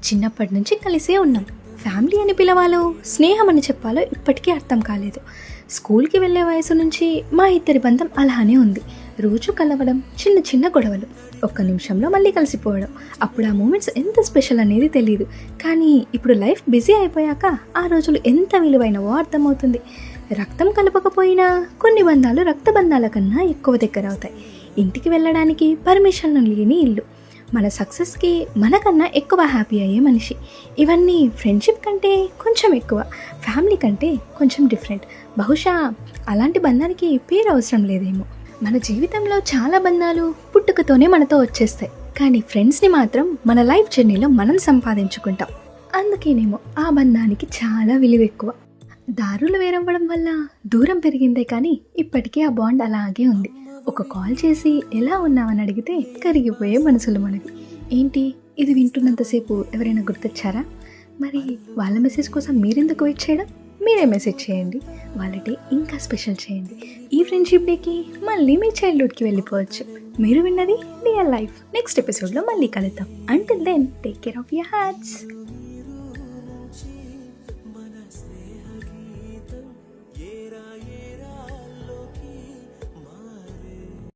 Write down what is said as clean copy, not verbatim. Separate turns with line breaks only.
చిన్నప్పటి నుంచి కలిసే ఉన్నాం. ఫ్యామిలీ అని పిలవాలో స్నేహం అని చెప్పాలో ఇప్పటికీ అర్థం కాలేదు. స్కూల్కి వెళ్ళే వయసు నుంచి మా ఇద్దరి బంధం అలానే ఉంది. రోజు కలవడం, చిన్న చిన్న గొడవలు, ఒక్క నిమిషంలో మళ్ళీ కలిసిపోవడం. అప్పుడు ఆ మూమెంట్స్ ఎంత స్పెషల్ అనేది తెలియదు. కానీ ఇప్పుడు లైఫ్ బిజీ అయిపోయాక ఆ రోజులు ఎంత విలువైనవో అర్థమవుతుంది. రక్తం కలపకపోయినా కొన్ని బంధాలు రక్త బంధాల కన్నా ఎక్కువ దగ్గర అవుతాయి. ఇంటికి వెళ్ళడానికి పర్మిషన్ లేని ఇల్లు, మన సక్సెస్కి మనకన్నా ఎక్కువ హ్యాపీ అయ్యే మనిషి. ఇవన్నీ ఫ్రెండ్షిప్ కంటే కొంచెం ఎక్కువ, ఫ్యామిలీ కంటే కొంచెం డిఫరెంట్. బహుశా అలాంటి బంధానికి పేరు అవసరం లేదేమో. మన జీవితంలో చాలా బంధాలు పుట్టుకతోనే మనతో వచ్చేస్తాయి, కానీ ఫ్రెండ్స్ని మాత్రం మన లైఫ్ జర్నీలో మనం సంపాదించుకుంటాం. అందుకేనేమో ఆ బంధానికి చాలా విలువ ఎక్కువ. దారులు వేరవ్వడం వల్ల దూరం పెరిగిందే కానీ ఇప్పటికీ ఆ బాండ్ అలాగే ఉంది. ఒక కాల్ చేసి ఎలా ఉన్నావని అడిగితే కరిగిపోయే మనసులు మనవి. ఏంటి ఇది వింటున్నంతసేపు ఎవరైనా గుర్తొచ్చారా? మరి వాళ్ళ మెసేజ్ కోసం మీరెందుకు వెయిట్ చేయడం? మీరే మెసేజ్ చేయండి, వాళ్ళ డే ఇంకా స్పెషల్ చేయండి. ఈ ఫ్రెండ్షిప్ డేకి మళ్ళీ మీ చైల్డ్హుడ్కి వెళ్ళిపోవచ్చు. మీరు విన్నది రియల్ లైఫ్. నెక్స్ట్ ఎపిసోడ్లో మళ్ళీ కలుద్దాం. Until then take care of your hearts.